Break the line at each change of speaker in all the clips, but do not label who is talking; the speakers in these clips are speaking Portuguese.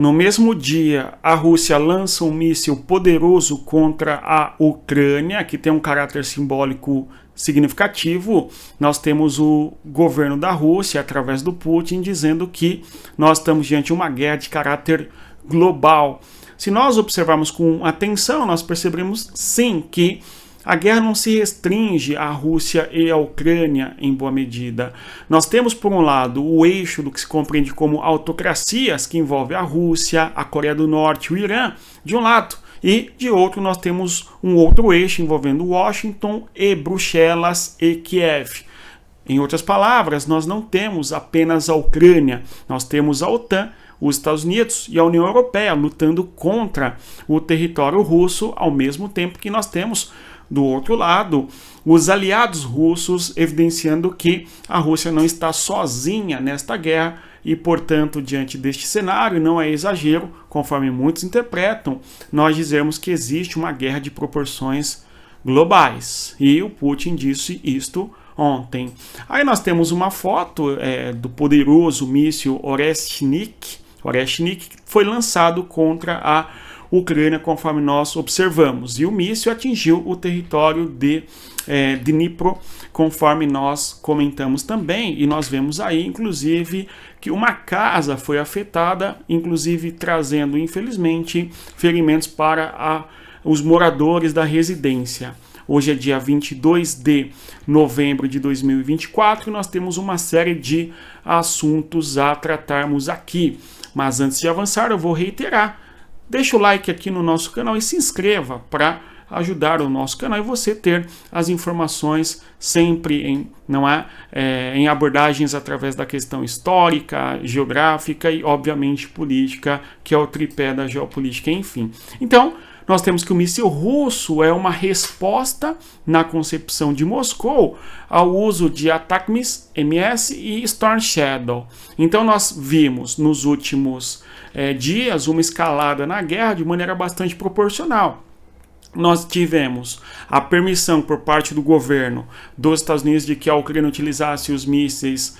No mesmo dia, a Rússia lança um míssil poderoso contra a Ucrânia, que tem um caráter simbólico significativo. Nós temos o governo da Rússia, através do Putin, dizendo que nós estamos diante de uma guerra de caráter global. Se nós observarmos com atenção, nós percebemos sim que a guerra não se restringe à Rússia e à Ucrânia em boa medida. Nós temos, por um lado, o eixo do que se compreende como autocracias, que envolve a Rússia, a Coreia do Norte e o Irã, de um lado, e de outro nós temos um outro eixo envolvendo Washington e Bruxelas e Kiev. Em outras palavras, nós não temos apenas a Ucrânia, nós temos a OTAN, os Estados Unidos e a União Europeia lutando contra o território russo, ao mesmo tempo que nós temos do outro lado, os aliados russos, evidenciando que a Rússia não está sozinha nesta guerra e, portanto, diante deste cenário, não é exagero, conforme muitos interpretam, nós dizermos que existe uma guerra de proporções globais. E o Putin disse isto ontem. Aí nós temos uma foto do poderoso míssil Oreshnik, que foi lançado contra a Ucrânia, conforme nós observamos. E o míssil atingiu o território de Dnipro, conforme nós comentamos também. E nós vemos aí, inclusive, que uma casa foi afetada, inclusive trazendo, infelizmente, ferimentos para os moradores da residência. Hoje é dia 22 de novembro de 2024 e nós temos uma série de assuntos a tratarmos aqui. Mas antes de avançar, eu vou reiterar. Deixa o like aqui no nosso canal e se inscreva para ajudar o nosso canal e você ter as informações sempre em abordagens através da questão histórica, geográfica e, obviamente, política, que é o tripé da geopolítica, enfim. Então, nós temos que o míssil russo é uma resposta, na concepção de Moscou, ao uso de ATACMS e Storm Shadow. Então nós vimos nos últimos dias uma escalada na guerra de maneira bastante proporcional. Nós tivemos a permissão por parte do governo dos Estados Unidos de que a Ucrânia utilizasse os mísseis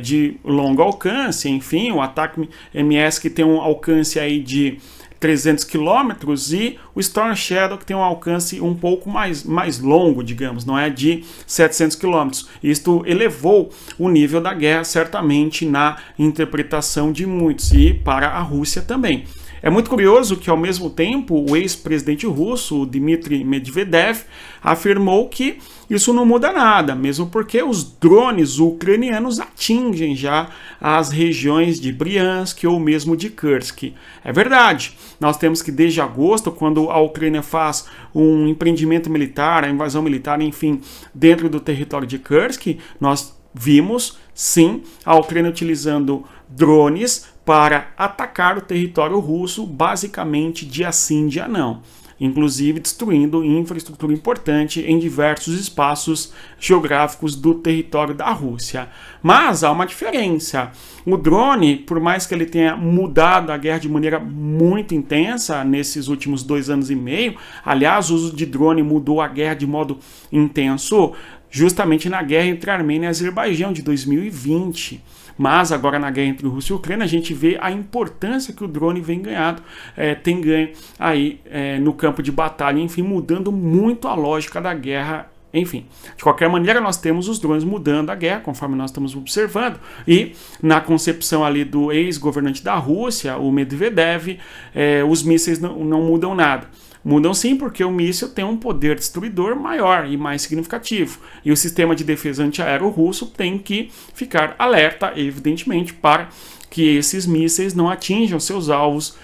de longo alcance, enfim, o ATACMS que tem um alcance aí de 300 quilômetros e o Storm Shadow que tem um alcance um pouco mais longo, digamos, não é, de 700 quilômetros. Isto elevou o nível da guerra, certamente, na interpretação de muitos e para a Rússia também. É muito curioso que, ao mesmo tempo, o ex-presidente russo, Dmitry Medvedev, afirmou que isso não muda nada, mesmo porque os drones ucranianos atingem já as regiões de Bryansk ou mesmo de Kursk. É verdade, nós temos que desde agosto, quando a Ucrânia faz um empreendimento militar, a invasão militar, enfim, dentro do território de Kursk, nós vimos, sim, a Ucrânia utilizando drones para atacar o território russo, basicamente dia sim, dia não. Inclusive destruindo infraestrutura importante em diversos espaços geográficos do território da Rússia. Mas há uma diferença. O drone, por mais que ele tenha mudado a guerra de maneira muito intensa nesses últimos 2 anos e meio, aliás, o uso de drone mudou a guerra de modo intenso, justamente na guerra entre a Armênia e Azerbaijão de 2020. Mas agora na guerra entre Rússia e Ucrânia a gente vê a importância que o drone tem ganho aí no campo de batalha, enfim, mudando muito a lógica da guerra. Enfim, de qualquer maneira nós temos os drones mudando a guerra, conforme nós estamos observando, e na concepção ali do ex-governante da Rússia, o Medvedev, os mísseis não mudam nada. Mudam sim porque o míssil tem um poder destruidor maior e mais significativo. E o sistema de defesa antiaéreo russo tem que ficar alerta, evidentemente, para que esses mísseis não atinjam seus alvos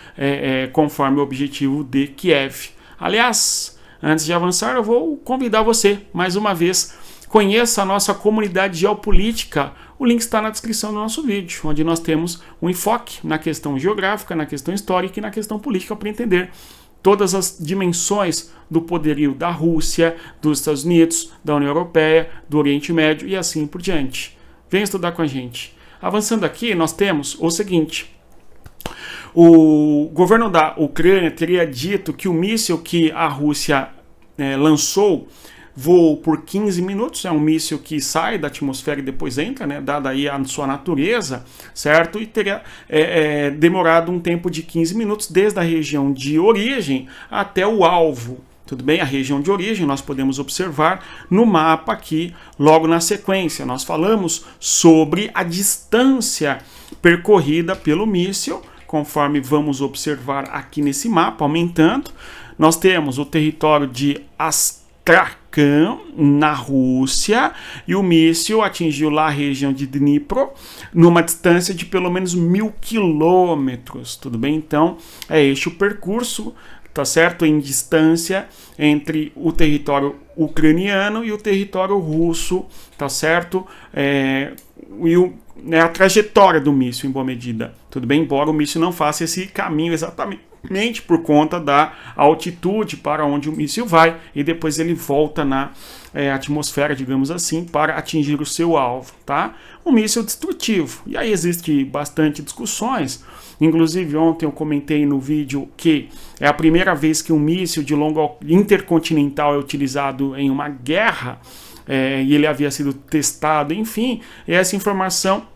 conforme o objetivo de Kiev. Aliás, antes de avançar, eu vou convidar você, mais uma vez, conheça a nossa comunidade geopolítica. O link está na descrição do nosso vídeo, onde nós temos um enfoque na questão geográfica, na questão histórica e na questão política para entender todas as dimensões do poderio da Rússia, dos Estados Unidos, da União Europeia, do Oriente Médio e assim por diante. Venha estudar com a gente. Avançando aqui, nós temos o seguinte. O governo da Ucrânia teria dito que o míssil que a Rússia lançou voo por 15 minutos, é um míssil que sai da atmosfera e depois entra, né, dada aí a sua natureza, certo? E teria demorado um tempo de 15 minutos desde a região de origem até o alvo. Tudo bem? A região de origem nós podemos observar no mapa aqui, logo na sequência. Nós falamos sobre a distância percorrida pelo míssil, conforme vamos observar aqui nesse mapa, aumentando. Nós temos o território de Astrakhan, na Rússia, e o míssil atingiu lá a região de Dnipro, numa distância de pelo menos 1.000 quilômetros, tudo bem? Então, é este o percurso, tá certo? Em distância entre o território ucraniano e o território russo, tá certo? A trajetória do míssil, em boa medida, tudo bem? Embora o míssil não faça esse caminho exatamente por conta da altitude para onde o míssil vai, e depois ele volta na atmosfera, digamos assim, para atingir o seu alvo, tá? Um míssil destrutivo. E aí existe bastante discussões. Inclusive ontem eu comentei no vídeo que é a primeira vez que um míssil de longo intercontinental é utilizado em uma guerra, e ele havia sido testado, enfim, e essa informação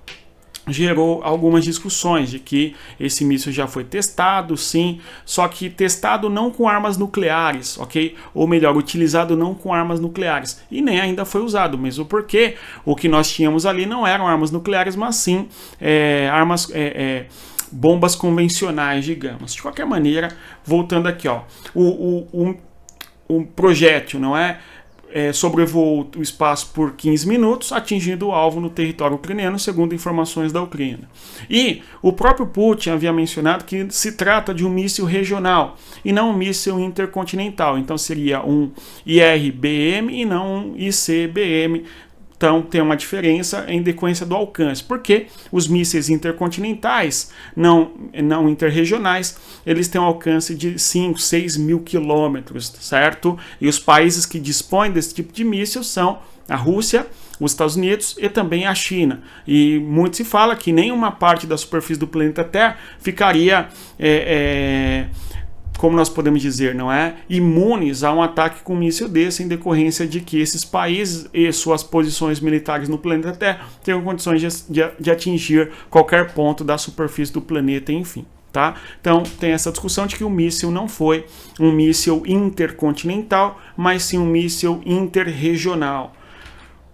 gerou algumas discussões de que esse míssil já foi testado, sim, só que testado não com armas nucleares, ok? Ou melhor, utilizado não com armas nucleares, e nem ainda foi usado, mesmo porque o que nós tínhamos ali não eram armas nucleares, mas sim bombas convencionais, digamos. De qualquer maneira, voltando aqui, ó, o projétil, não é? Sobrevoou o espaço por 15 minutos, atingindo o alvo no território ucraniano, segundo informações da Ucrânia. E o próprio Putin havia mencionado que se trata de um míssil regional e não um míssil intercontinental. Então seria um IRBM e não um ICBM. Então tem uma diferença em decorrência do alcance, porque os mísseis intercontinentais, não interregionais, eles têm um alcance de 5, 6 mil quilômetros, certo? E os países que dispõem desse tipo de míssil são a Rússia, os Estados Unidos e também a China. E muito se fala que nenhuma parte da superfície do planeta Terra ficaria como nós podemos dizer, não é, imunes a um ataque com um míssil desse, em decorrência de que esses países e suas posições militares no planeta Terra tenham condições de atingir qualquer ponto da superfície do planeta, enfim. Tá? Então tem essa discussão de que o míssil não foi um míssil intercontinental, mas sim um míssil interregional.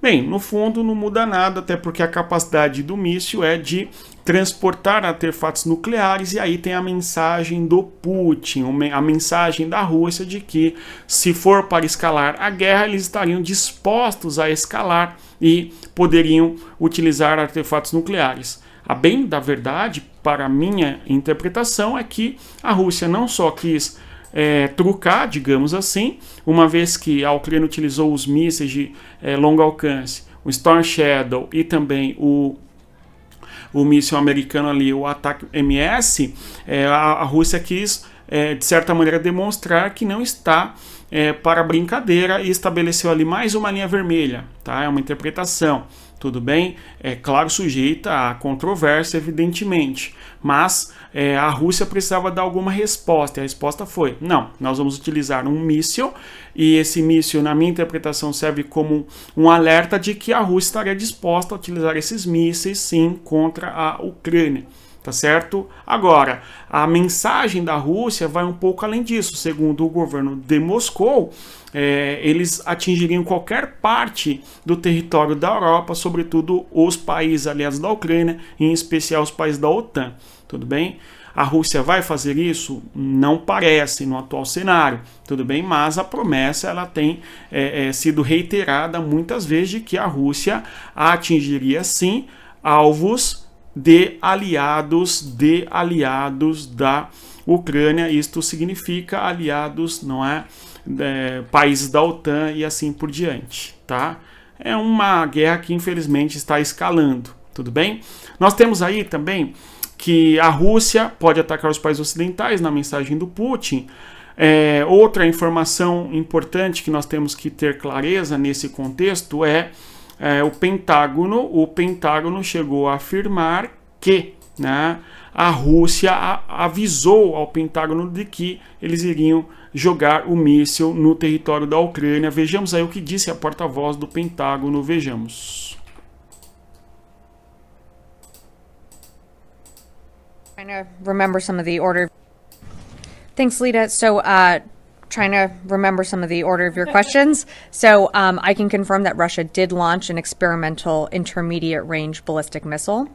Bem, no fundo não muda nada, até porque a capacidade do míssil é de transportar artefatos nucleares, e aí tem a mensagem do Putin, a mensagem da Rússia de que, se for para escalar a guerra, eles estariam dispostos a escalar e poderiam utilizar artefatos nucleares. A bem da verdade, para a minha interpretação, é que a Rússia não só quis trucar, digamos assim, uma vez que a Ucrânia utilizou os mísseis de longo alcance, o Storm Shadow e também o míssil americano ali, o ATACMS, a Rússia quis, de certa maneira, demonstrar que não está para brincadeira, e estabeleceu ali mais uma linha vermelha, tá? É uma interpretação. Tudo bem? É claro, sujeita a controvérsia, evidentemente. Mas a Rússia precisava dar alguma resposta. E a resposta foi: não, nós vamos utilizar um míssil. E esse míssil, na minha interpretação, serve como um alerta de que a Rússia estaria disposta a utilizar esses mísseis, sim, contra a Ucrânia. Tá certo? Agora, a mensagem da Rússia vai um pouco além disso. Segundo o governo de Moscou, eles atingiriam qualquer parte do território da Europa, sobretudo os países aliados da Ucrânia, em especial os países da OTAN. Tudo bem? A Rússia vai fazer isso? Não parece no atual cenário, tudo bem? Mas a promessa ela tem sido reiterada muitas vezes de que a Rússia atingiria sim alvos de aliados da Ucrânia. Isto significa aliados, não é? Países da OTAN e assim por diante, tá? É uma guerra que infelizmente está escalando, tudo bem? Nós temos aí também que a Rússia pode atacar os países ocidentais, na mensagem do Putin. Outra informação importante que nós temos que ter clareza nesse contexto é o Pentágono. O Pentágono chegou a afirmar que, né, a Rússia avisou ao Pentágono de que eles iriam jogar o míssil no território da Ucrânia. Vejamos aí o que disse a porta-voz do Pentágono. Vejamos.
Trying to remember some of the order. Thanks, Lita. So, trying to remember some of the order of your questions. So, I can confirm that Russia did launch an experimental intermediate range ballistic missile.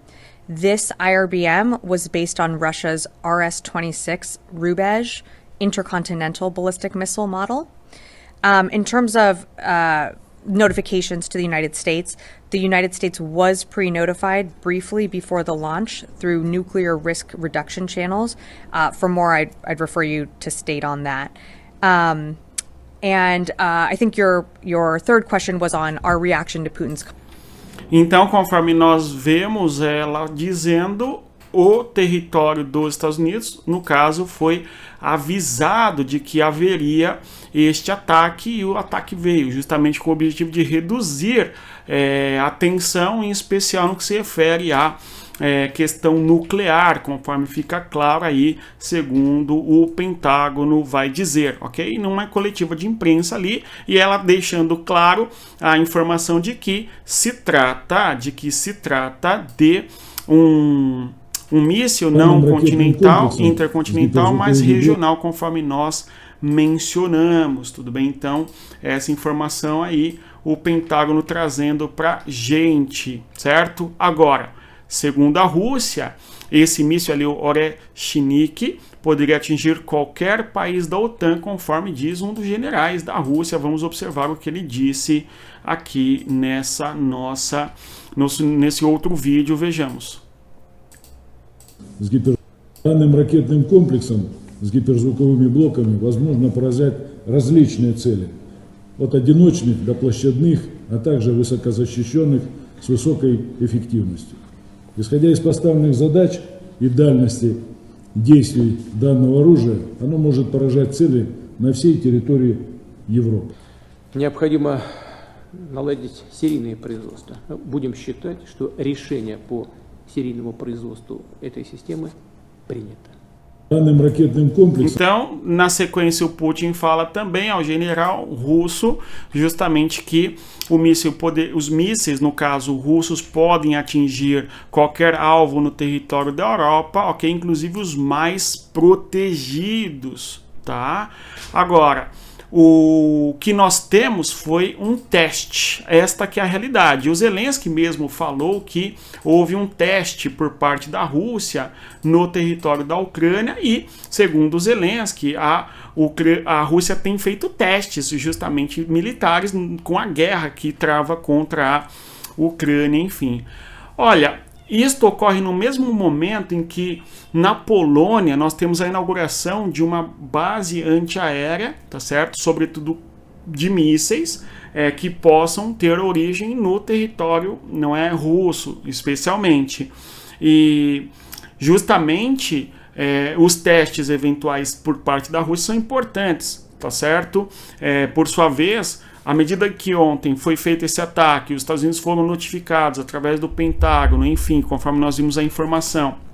This IRBM was based on Russia's RS-26 Rubezh intercontinental ballistic missile model. In terms of notifications to the United States was pre-notified briefly before the launch through nuclear risk reduction channels. For more, I'd refer you to state on that. I think your third question was on our reaction to Putin's.
Então, conforme nós vemos ela dizendo, o território dos Estados Unidos, no caso, foi avisado de que haveria este ataque, e o ataque veio justamente com o objetivo de reduzir a tensão, em especial no que se refere à questão nuclear, conforme fica claro aí, segundo o Pentágono vai dizer, ok? Numa coletiva de imprensa ali, e ela deixando claro a informação de que se trata de um míssil não continental, intercontinental, mas regional, conforme nós mencionamos, tudo bem? Então, essa informação aí, o Pentágono trazendo pra gente, certo? Agora, segundo a Rússia, esse míssil ali, o Oreshnik, poderia atingir qualquer país da OTAN, conforme diz um dos generais da Rússia. Vamos observar o que ele disse aqui nesse outro vídeo, vejamos.
С гиперзвуковым ракетным комплексом, с гиперзвуковыми блоками возможно поражать различные цели, от одиночных до площадных, а также высокозащищенных с высокой эффективностью. Исходя из поставленных задач и дальности действий данного оружия, оно может поражать цели на всей территории Европы.
Необходимо наладить серийное производство. Будем считать, что решение по серийному производству этой системы принято.
Então, na sequência, o Putin fala também ao general russo justamente que os mísseis, no caso russos, podem atingir qualquer alvo no território da Europa, ok? Inclusive os mais protegidos, tá? Agora, o que nós temos foi um teste, esta que é a realidade. O Zelensky mesmo falou que houve um teste por parte da Rússia no território da Ucrânia e, segundo o Zelensky, a Rússia tem feito testes justamente militares com a guerra que trava contra a Ucrânia, enfim. Olha, isto ocorre no mesmo momento em que na Polônia nós temos a inauguração de uma base antiaérea, tá certo? Sobretudo de mísseis que possam ter origem no território, não é, russo, especialmente. E justamente os testes eventuais por parte da Rússia são importantes, tá certo? Por sua vez, à medida que ontem foi feito esse ataque, os Estados Unidos foram notificados através do Pentágono, enfim, conforme nós vimos a informação.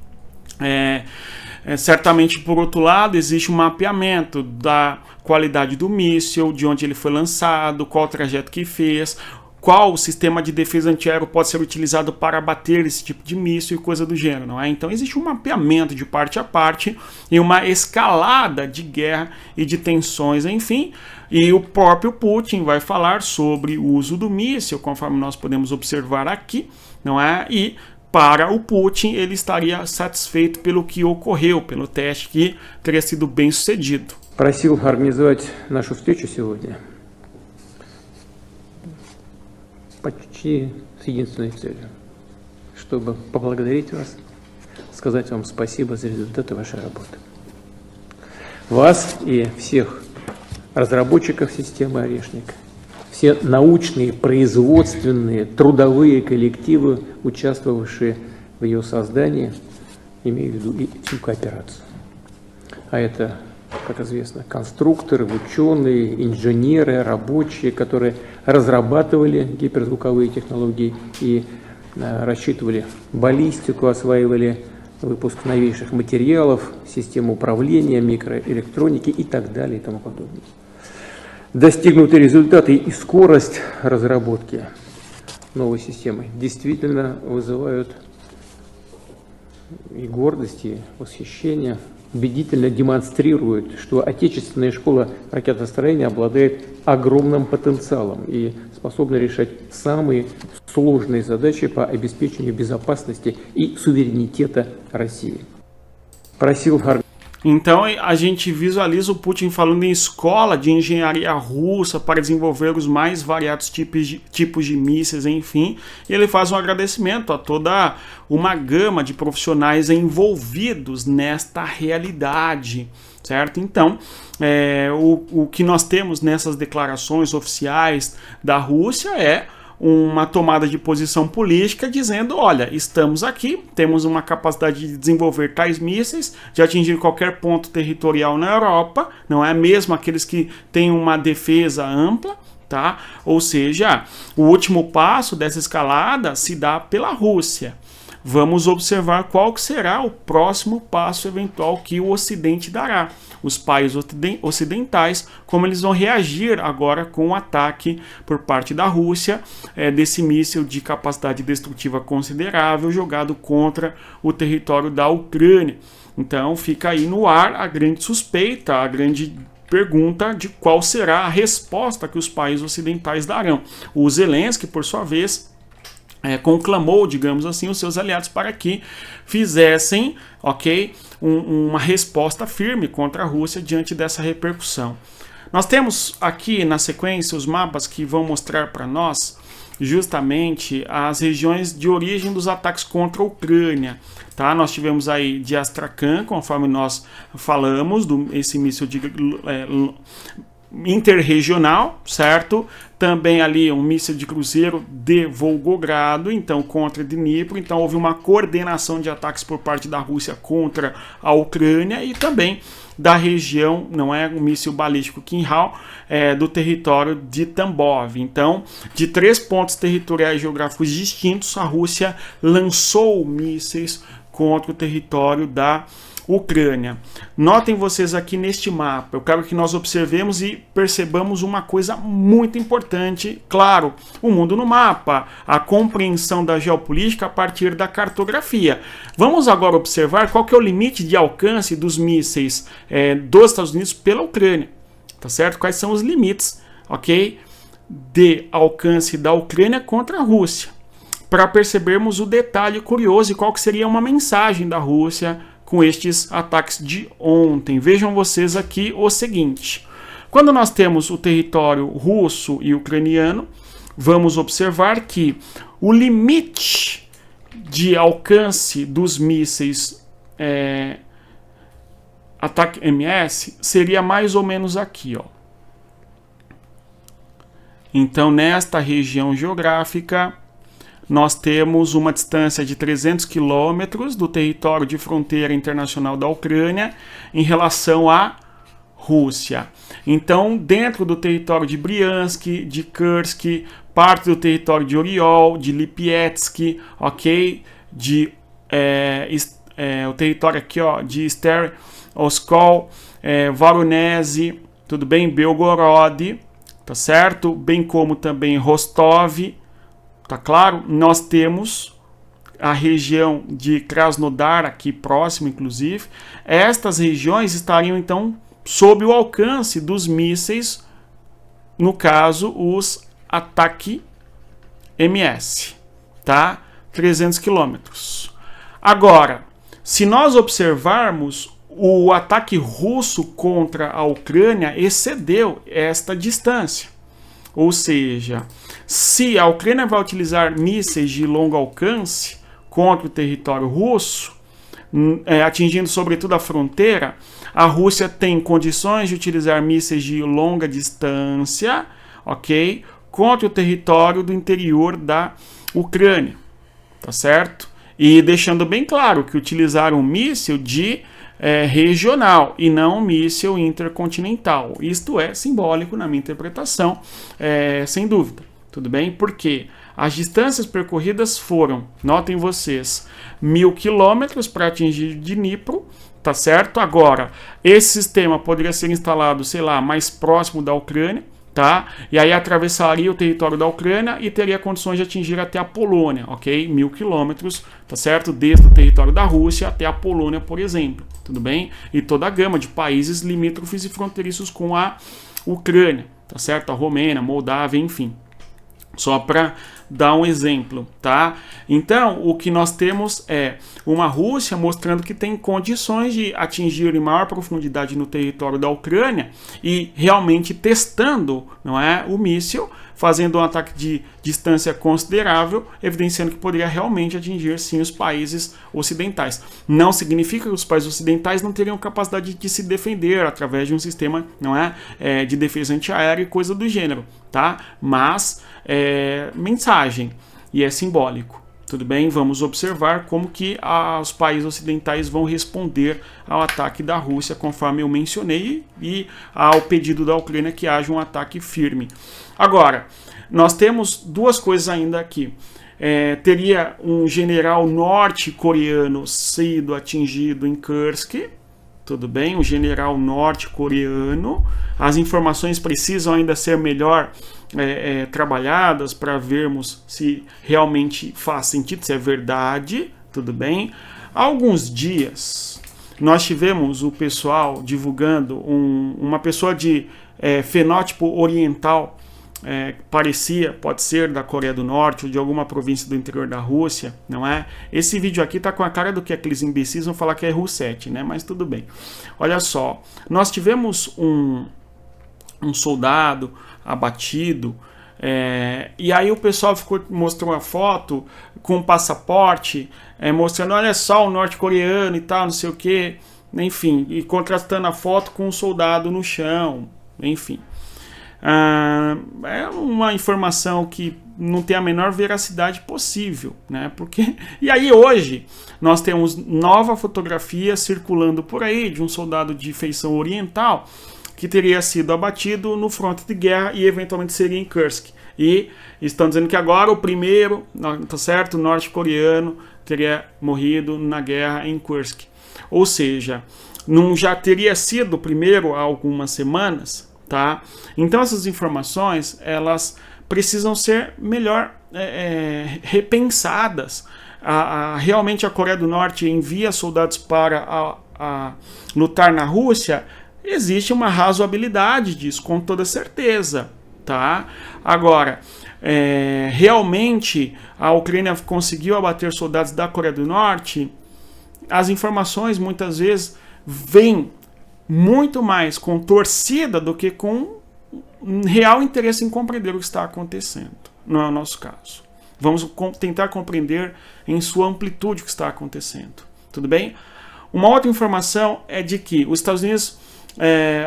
Certamente, por outro lado, existe um mapeamento da qualidade do míssil, de onde ele foi lançado, qual o trajeto que fez, qual sistema de defesa antiaéreo pode ser utilizado para abater esse tipo de míssil e coisa do gênero, não é? Então existe um mapeamento de parte a parte e uma escalada de guerra e de tensões, enfim, e o próprio Putin vai falar sobre o uso do míssil, conforme nós podemos observar aqui, não é? E para o Putin ele estaria satisfeito pelo que ocorreu, pelo teste que teria sido bem sucedido.
Просил организовать нашу встречу сегодня почти с единственной целью, чтобы поблагодарить вас, сказать вам спасибо за результаты вашей работы. Вас и всех разработчиков системы «Орешник», все научные, производственные, трудовые коллективы, участвовавшие в ее создании, имею в виду и всю кооперацию. А это, как известно, конструкторы, ученые, инженеры, рабочие, которые разрабатывали гиперзвуковые технологии и рассчитывали баллистику, осваивали выпуск новейших материалов, систем управления, микроэлектроники и так далее и тому подобное. Достигнутые результаты и скорость разработки новой системы действительно вызывают и гордость, и восхищение, убедительно демонстрируют, что отечественная школа ракетостроения обладает огромным потенциалом и способна решать самые sложные задачи по обеспечению безопасности e suvereniteta России. Просил
Então a gente visualiza o Putin falando em escola de engenharia russa para desenvolver os mais variados tipos de mísseis, enfim. E ele faz um agradecimento a toda uma gama de profissionais envolvidos nesta realidade, certo? Então, o que nós temos nessas declarações oficiais da Rússia é uma tomada de posição política dizendo, olha, estamos aqui, temos uma capacidade de desenvolver tais mísseis, de atingir qualquer ponto territorial na Europa, não é mesmo aqueles que têm uma defesa ampla, tá? Ou seja, o último passo dessa escalada se dá pela Rússia. Vamos observar qual que será o próximo passo eventual que o Ocidente dará. Os países ocidentais, como eles vão reagir agora com o ataque por parte da Rússia desse míssil de capacidade destrutiva considerável jogado contra o território da Ucrânia. Então fica aí no ar a grande suspeita, a grande pergunta de qual será a resposta que os países ocidentais darão. O Zelensky, por sua vez, conclamou, digamos assim, os seus aliados para que fizessem, uma resposta firme contra a Rússia diante dessa repercussão. Nós temos aqui na sequência os mapas que vão mostrar para nós justamente as regiões de origem dos ataques contra a Ucrânia. Tá? Nós tivemos aí de Astrakhan, conforme nós falamos, esse míssil de interregional, certo? Também ali um míssil de cruzeiro de Volgogrado, então contra Dnipro. Então houve uma coordenação de ataques por parte da Rússia contra a Ucrânia e também da região, não é um míssil balístico Kinjal, do território de Tambov. Então, de 3 pontos territoriais geográficos distintos, a Rússia lançou mísseis contra o território da Ucrânia. Notem vocês aqui neste mapa, eu quero que nós observemos e percebamos uma coisa muito importante. Claro, o mundo no mapa, a compreensão da geopolítica a partir da cartografia. Vamos agora observar qual que é o limite de alcance dos mísseis dos Estados Unidos pela Ucrânia, tá certo? Quais são os limites, de alcance da Ucrânia contra a Rússia, para percebermos o detalhe curioso e qual que seria uma mensagem da Rússia com estes ataques de ontem. Vejam vocês aqui o seguinte: quando nós temos o território russo e ucraniano, vamos observar que o limite de alcance dos mísseis ataque MS seria mais ou menos aqui, ó. Então, nesta região geográfica, nós temos uma distância de 300 quilômetros do território de fronteira internacional da Ucrânia em relação à Rússia. Então, dentro do território de Briansk, de Kursk, parte do território de Oriol, de Lipetsk, o território aqui, ó, de Ster, Oskol, Voronezh, tudo bem? Belgorod, tá certo? Bem como também Rostov. Tá claro? Nós temos a região de Krasnodar aqui próximo, inclusive. Estas regiões estariam, então, sob o alcance dos mísseis, no caso, os ataque MS, tá? 300 quilômetros. Agora, se nós observarmos, o ataque russo contra a Ucrânia excedeu esta distância. Ou seja, se a Ucrânia vai utilizar mísseis de longo alcance contra o território russo, atingindo sobretudo a fronteira, a Rússia tem condições de utilizar mísseis de longa distância, contra o território do interior da Ucrânia, tá certo? E deixando bem claro que utilizar um míssil de regional e não um míssil intercontinental. Isto é simbólico na minha interpretação, sem dúvida. Tudo bem? Porque as distâncias percorridas foram, notem vocês, 1.000 quilômetros para atingir Dnipro, tá certo? Agora, esse sistema poderia ser instalado, sei lá, mais próximo da Ucrânia, tá? E aí atravessaria o território da Ucrânia e teria condições de atingir até a Polônia, ok? 1.000 quilômetros, tá certo? Desde o território da Rússia até a Polônia, por exemplo, tudo bem? E toda a gama de países limítrofes e fronteiriços com a Ucrânia, tá certo? A Romênia, Moldávia, enfim. Só para dar um exemplo, tá? Então, o que nós temos é uma Rússia mostrando que tem condições de atingir em maior profundidade no território da Ucrânia e realmente testando, não é, o míssil, fazendo um ataque de distância considerável, evidenciando que poderia realmente atingir, sim, os países ocidentais. Não significa que os países ocidentais não teriam capacidade de se defender através de um sistema, não é, de defesa antiaérea e coisa do gênero, tá? Mas mensagem, e é simbólico. Tudo bem? Vamos observar como que os países ocidentais vão responder ao ataque da Rússia, conforme eu mencionei, e ao pedido da Ucrânia que haja um ataque firme. Agora, nós temos duas coisas ainda aqui. Teria um general norte-coreano sido atingido em Kursk, tudo bem? Um general norte-coreano. As informações precisam ainda ser melhor trabalhadas para vermos se realmente faz sentido, se é verdade, tudo bem? Há alguns dias nós tivemos o pessoal divulgando uma pessoa de fenótipo oriental, parecia, pode ser da Coreia do Norte ou de alguma província do interior da Rússia, não é? Esse vídeo aqui tá com a cara do que aqueles imbecis vão falar que é Rousset, né? Mas tudo bem. Olha só, nós tivemos um soldado abatido, e aí o pessoal mostrou uma foto com um passaporte, mostrando, olha só, o norte-coreano e tal, não sei o que, enfim, e contrastando a foto com um soldado no chão, enfim. É uma informação que não tem a menor veracidade possível, né? Porque... E aí hoje nós temos nova fotografia circulando por aí de um soldado de feição oriental que teria sido abatido no fronte de guerra e eventualmente seria em Kursk. E estão dizendo que agora o primeiro, tá certo, norte-coreano teria morrido na guerra em Kursk. Ou seja, não já teria sido o primeiro há algumas semanas, tá? Então essas informações, elas precisam ser melhor repensadas. Realmente a Coreia do Norte envia soldados para lutar na Rússia. Existe uma razoabilidade disso, com toda certeza, tá? Agora, realmente a Ucrânia conseguiu abater soldados da Coreia do Norte? As informações muitas vezes vêm muito mais com torcida do que com real interesse em compreender o que está acontecendo. Não é o nosso caso. Vamos tentar compreender em sua amplitude o que está acontecendo. Tudo bem? Uma outra informação é de que os Estados Unidos,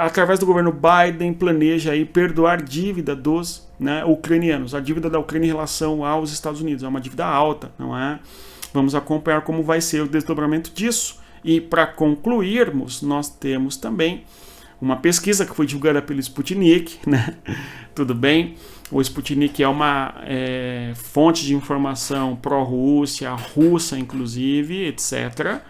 através do governo Biden, planeja aí perdoar dívida dos ucranianos. A dívida da Ucrânia em relação aos Estados Unidos é uma dívida alta, não é? Vamos acompanhar como vai ser o desdobramento disso. E para concluirmos, nós temos também uma pesquisa que foi divulgada pelo Sputnik, né? Tudo bem? O Sputnik é uma fonte de informação pró-Rússia, russa inclusive, etc.,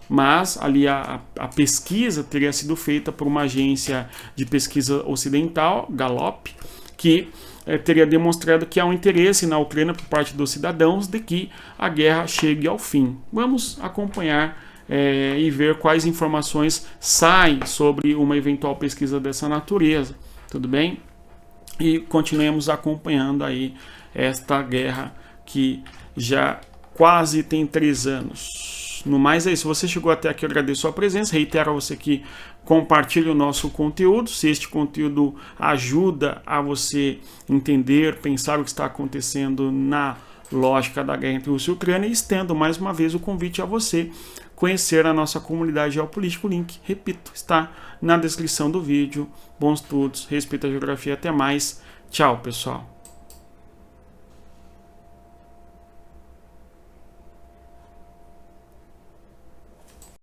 mas ali a pesquisa teria sido feita por uma agência de pesquisa ocidental, Gallup, que teria demonstrado que há um interesse na Ucrânia por parte dos cidadãos de que a guerra chegue ao fim. Vamos acompanhar e ver quais informações saem sobre uma eventual pesquisa dessa natureza, tudo bem? E continuemos acompanhando aí esta guerra que já quase tem 3 anos. No mais é isso. Se você chegou até aqui, eu agradeço a sua presença. Reitero a você que compartilhe o nosso conteúdo. Se este conteúdo ajuda a você entender, pensar o que está acontecendo na lógica da guerra entre Rússia e Ucrânia, estendo mais uma vez o convite a você conhecer a nossa comunidade geopolítica. O link, repito, está na descrição do vídeo. Bons estudos, respeito à geografia. Até mais. Tchau, pessoal.